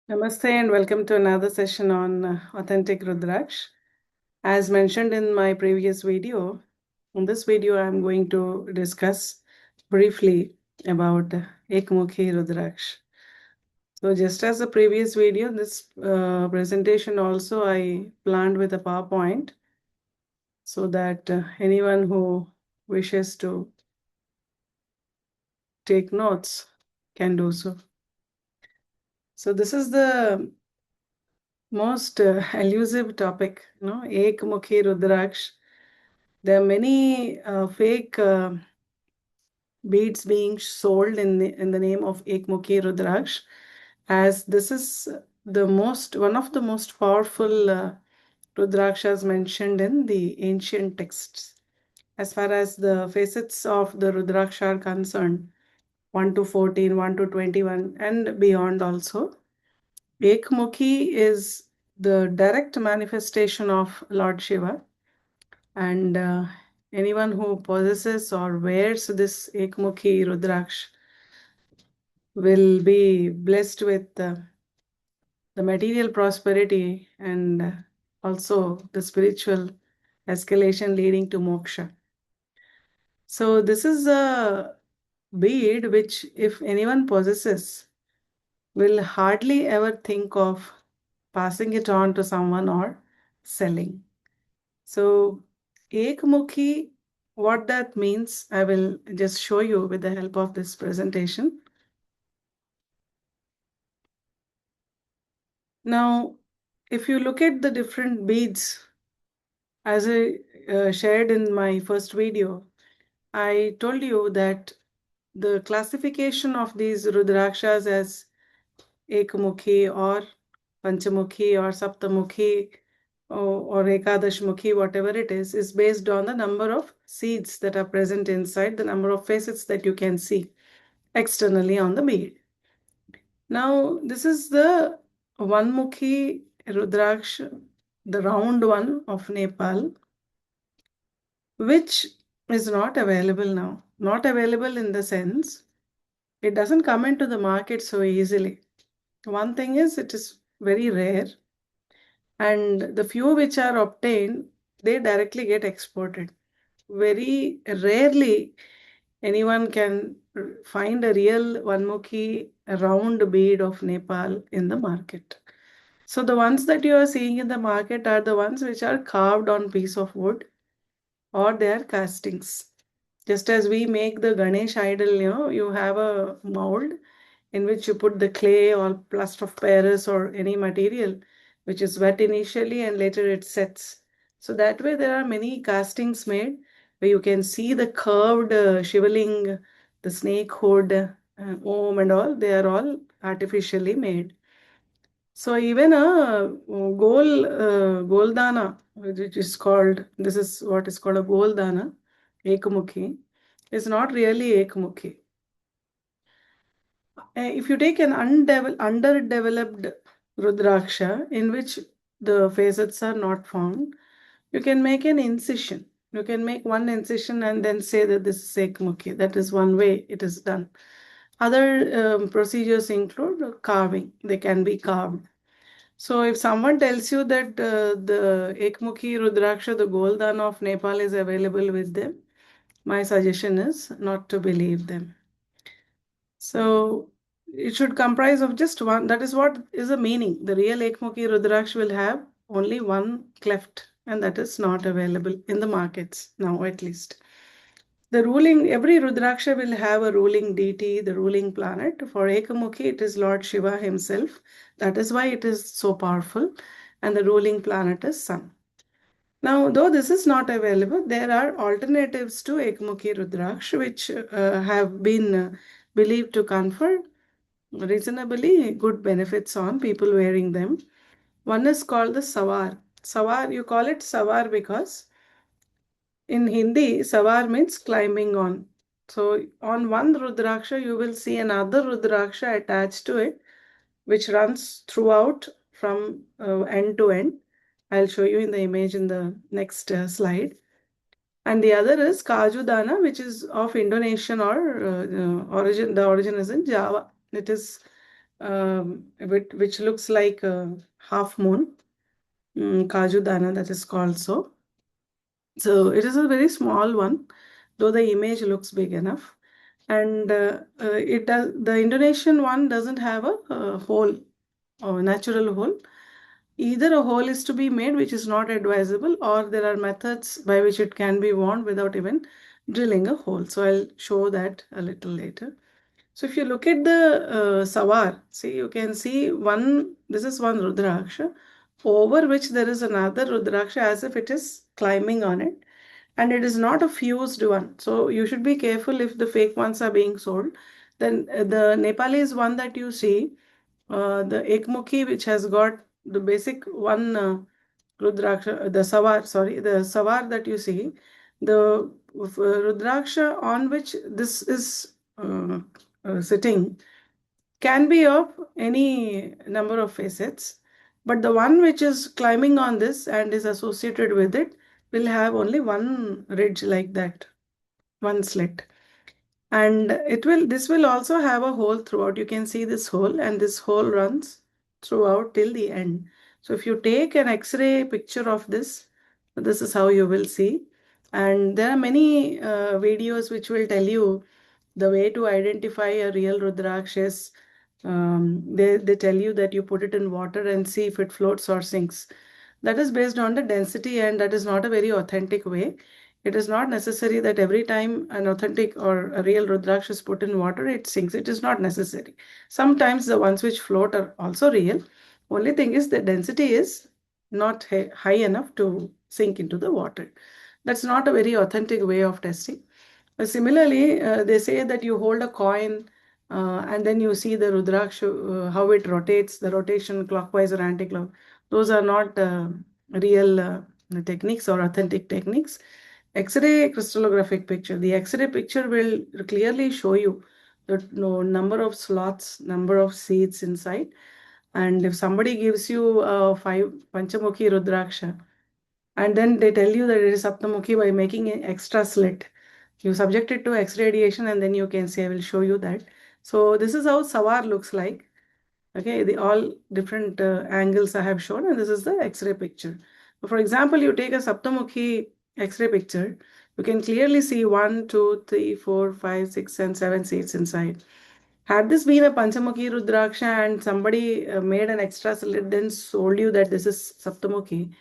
Namaste and welcome to another session on Authentic Rudraksh. As mentioned in my previous video, in this video I'm going to discuss briefly about Mukhi Rudraksh. So just as the previous video, this presentation also I planned with a PowerPoint so that anyone who wishes to take notes can do so. So this is the most elusive topic, Mukhi Rudraksh. There are many fake beads being sold in the name of Ekmukhi Rudraksh, as this is the one of the most powerful Rudrakshas mentioned in the ancient texts. As far as the facets of the Rudraksha are concerned, 1 to 14, 1 to 21, and beyond also, Ekmukhi is the direct manifestation of Lord Shiva, and anyone who possesses or wears this Ekmukhi Rudraksh will be blessed with the material prosperity and also the spiritual escalation leading to moksha. So this is a bead which, if anyone possesses, will hardly ever think of passing it on to someone or selling. So Ekmukhi, what that means, I will just show you with the help of this presentation. Now, if you look at the different beads, as I shared in my first video, I told you that the classification of these Rudrakshas as Ekmukhi or Panchamukhi or Saptamukhi or Ekadashmukhi, whatever it is based on the number of seeds that are present inside, the number of facets that you can see externally on the bead. Now, this is the Vanmukhi Rudraksh, the round one of Nepal, which is not available now. Not available in the sense it doesn't come into the market so easily. One thing is it is very rare, and the few which are obtained, they directly get exported. Very rarely anyone can find a real Vanmukhi round bead of Nepal in the market. So the ones that you are seeing in the market are the ones which are carved on piece of wood or they are castings. Just as we make the Ganesh idol, you have a mold in which you put the clay or plaster of Paris or any material which is wet initially and later it sets. So that way there are many castings made where you can see the curved shivaling, the snake hood, om and all, they are all artificially made. So even a goldana, which is called, this is what is called a goldana, Ekmukhi, is not really Ekmukhi. If you take an underdeveloped Rudraksha in which the facets are not found, you can make an incision. You can make one incision and then say that this is Ekmukhi. That is one way it is done. Other procedures include carving. They can be carved. So if someone tells you that the Ekmukhi Rudraksha, the Goldan of Nepal is available with them, my suggestion is not to believe them. So it should comprise of just one. That is what is the meaning. The real Ekmukhi Rudraksh will have only one cleft, and that is not available in the markets now, at least. Every Rudraksha will have a ruling deity, the ruling planet. For Ekamukhi, it is Lord Shiva himself. That is why it is so powerful. And the ruling planet is Sun. Now, though this is not available, there are alternatives to Ekmukhi Rudraksh, which have been believed to confer reasonably good benefits on people wearing them. One is called the Sawar. Sawar, you call it Sawar because in Hindi, Savar means climbing on. So on one Rudraksha, you will see another Rudraksha attached to it, which runs throughout from end to end. I'll show you in the image in the next slide. And the other is Kaju Dana, which is of Indonesian or origin. The origin is in Java. It is which looks like a half moon, Kaju Dana, that is called so. So it is a very small one, though the image looks big enough. And it does, the Indonesian one doesn't have a hole or natural hole. Either a hole is to be made, which is not advisable, or there are methods by which it can be worn without even drilling a hole. So I'll show that a little later. So if you look at the Sawar, see, you can see one, this is one Rudraksha, over which there is another Rudraksha as if it is climbing on it. And it is not a fused one. So you should be careful if the fake ones are being sold. Then the Nepalese one that you see, the Ekmukhi, which has got the basic one Rudraksha, the Sawar, sorry, the Sawar that you see, the Rudraksha on which this is sitting can be of any number of facets, but the one which is climbing on this and is associated with it will have only one ridge like that, one slit. And this will also have a hole throughout. You can see this hole, and this hole runs throughout till the end. So if you take an X-ray picture of this is how you will see. And there are many videos which will tell you the way to identify a real Rudraksh is they tell you that you put it in water and see if it floats or sinks. That is based on the density, and that is not a very authentic way. It is not necessary that every time an authentic or a real Rudraksh is put in water, it sinks. It is not necessary. Sometimes the ones which float are also real. Only thing is the density is not high enough to sink into the water. That's not a very authentic way of testing. Similarly, they say that you hold a coin and then you see the Rudraksh, how it rotates, the rotation clockwise or anti-clock. Those are not real techniques or authentic techniques. X-ray crystallographic picture. The X-ray picture will clearly show you the number of slots, number of seeds inside. And if somebody gives you five Panchamukhi Rudraksha, and then they tell you that it is Saptamukhi by making an extra slit, you subject it to X radiation and then you can see, I will show you that. So this is how Sawar looks like. Okay, the all different angles I have shown, and this is the X-ray picture. So for example, you take a Saptamukhi X-ray picture, you can clearly see 1, 2, 3, 4, 5, 6, and 7 seeds inside. Had this been a Panchamukhi Rudraksha and somebody made an extra slit, then told you that this is Saptamukhi,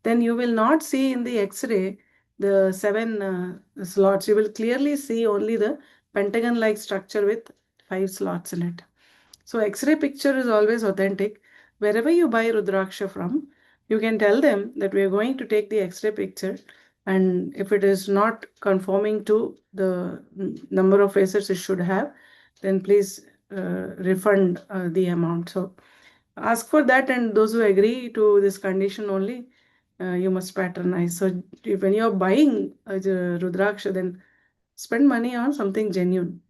then you will not see in the X-ray the seven slots. You will clearly see only the pentagon-like structure with 5 slots in it. So X-ray picture is always authentic. Wherever you buy Rudraksha from, you can tell them that we are going to take the X-ray picture, and if it is not conforming to the number of facets it should have, then please refund the amount. So ask for that, and those who agree to this condition only, you must patronize. So when you're buying Rudraksha, then spend money on something genuine.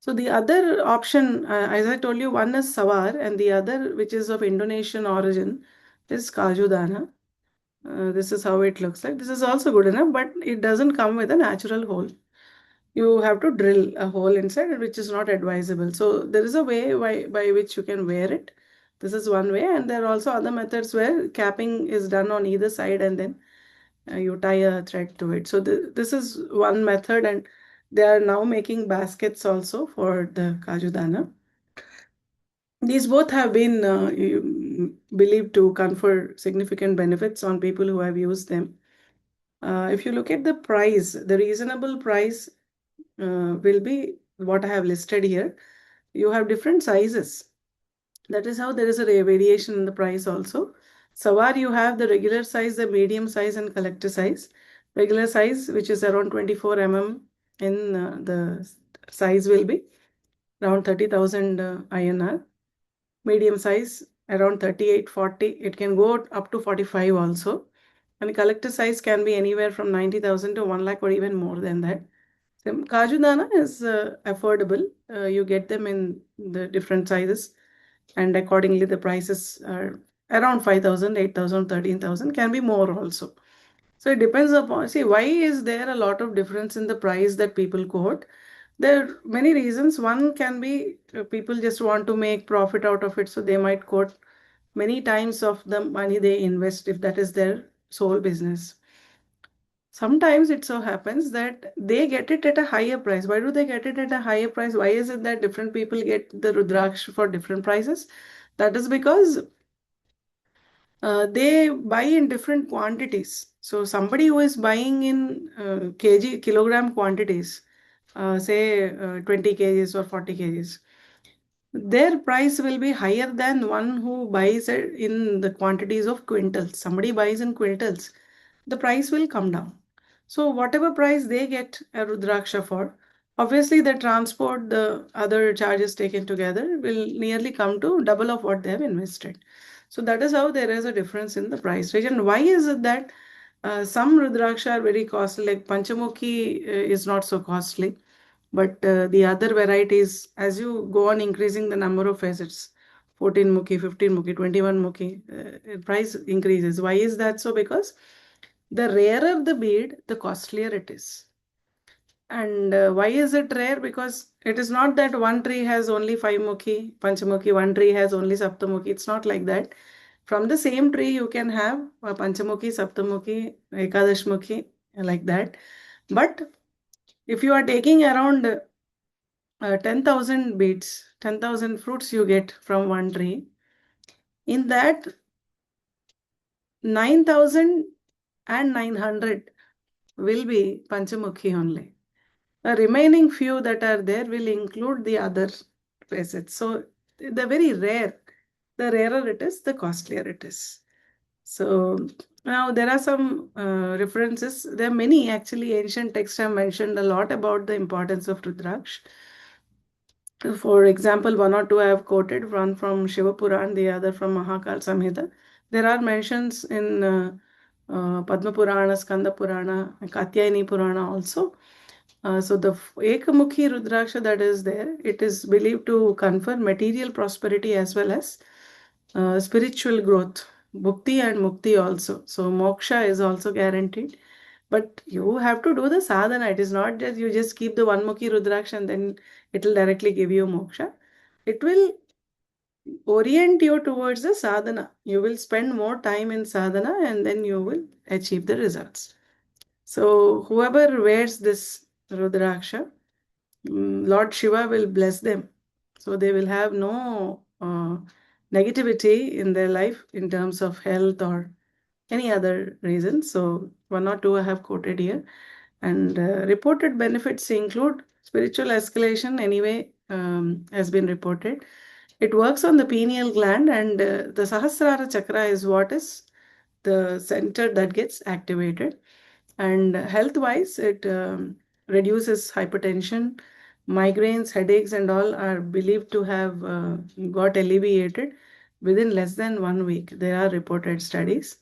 So the other option, as I told you, one is Sawar, and the other, which is of Indonesian origin, is Kaju Dana. This is how it looks like. This is also good enough, but it doesn't come with a natural hole. You have to drill a hole inside, which is not advisable. So there is a way by which you can wear it. This is one way, and there are also other methods where capping is done on either side, and then you tie a thread to it. So this is one method, and they are now making baskets also for the Kaju Dana. These both have been believed to confer significant benefits on people who have used them. If you look at the price, the reasonable price will be what I have listed here. You have different sizes. That is how there is a variation in the price also. Sawar, you have the regular size, the medium size, and collector size. Regular size, which is around 24 mm in the size will be around 30,000 INR. Medium size around 38, 40. It can go up to 45 also. And collector size can be anywhere from 90,000 to 1 lakh or even more than that. So Kaju Dana is affordable. You get them in the different sizes, and accordingly the prices are around 5,000, 8,000, 13,000, can be more also. So it depends upon, see, why is there a lot of difference in the price that people quote? There are many reasons. One can be people just want to make profit out of it, so they might quote many times of the money they invest if that is their sole business. Sometimes it so happens that they get it at a higher price. Why do they get it at a higher price? Why is it that different people get the Rudraksh for different prices? That is because they buy in different quantities. So somebody who is buying in kilogram quantities, say 20 kgs or 40 kgs, their price will be higher than one who buys it in the quantities of quintals. Somebody buys in quintals, the price will come down. So whatever price they get a Rudraksha for, obviously the transport, the other charges taken together will nearly come to double of what they have invested. So that is how there is a difference in the price range. And why is it that some Rudraksha are very costly, like Panchamukhi is not so costly, but the other varieties, as you go on increasing the number of facets, 14 Mukhi, 15 Mukhi, 21 Mukhi, price increases. Why is that so? Because the rarer the bead, the costlier it is. And why is it rare? Because it is not that one tree has only 5 Mukhi, Panchamukhi, one tree has only Saptamukhi. It's not like that. From the same tree, you can have a Panchamukhi, Saptamukhi, Ekadashmukhi, like that. But if you are taking around 10,000 beads, 10,000 fruits you get from one tree, in that 9,900 will be Panchamukhi only. The remaining few that are there will include the other facets. So they're very rare. The rarer it is, the costlier it is. So now there are some references. There are many actually. Ancient texts have mentioned a lot about the importance of Rudraksh. For example, one or two I have quoted, one from Shiva Puran, the other from Mahakal Samhita. There are mentions in Padma Purana, Skanda Purana, Katyayani Purana also. So the Ekamukhi Rudraksha that is there, it is believed to confer material prosperity as well as spiritual growth, bhukti and mukti also. So moksha is also guaranteed. But you have to do the sadhana. It is not just you just keep the one Mukhi Rudraksha and then it will directly give you moksha. It will orient you towards the sadhana. You will spend more time in sadhana and then you will achieve the results. So whoever wears this Rudraksha, Lord Shiva will bless them. So they will have no negativity in their life in terms of health or any other reason. So one or two I have quoted here. And reported benefits include spiritual escalation anyway, has been reported. It works on the pineal gland, and the Sahasrara chakra is what is the center that gets activated. And health wise, it reduces hypertension, migraines, headaches, and all are believed to have got alleviated within less than 1 week. There are reported studies.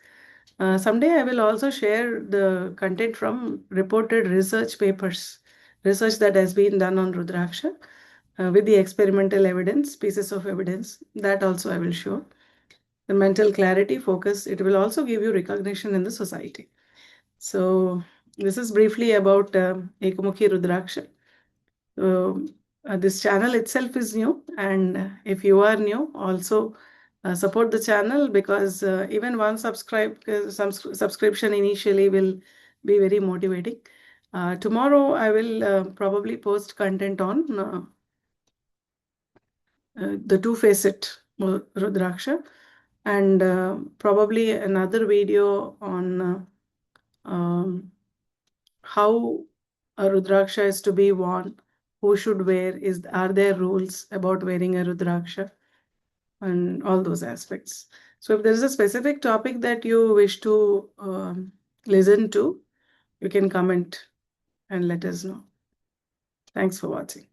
Someday I will also share the content from reported research papers, research that has been done on Rudraksha with the experimental evidence, pieces of evidence. That also I will show. The mental clarity, focus, it will also give you recognition in the society. So this is briefly about Ekamukhi Rudraksha. This channel itself is new, and if you are new, also support the channel because even one subscription initially will be very motivating. Tomorrow, I will probably post content on the two-facet Rudraksha and probably another video on how a Rudraksha is to be worn, who should wear, are there rules about wearing a Rudraksha, and all those aspects. So if there is a specific topic that you wish to listen to, you can comment and let us know. Thanks for watching.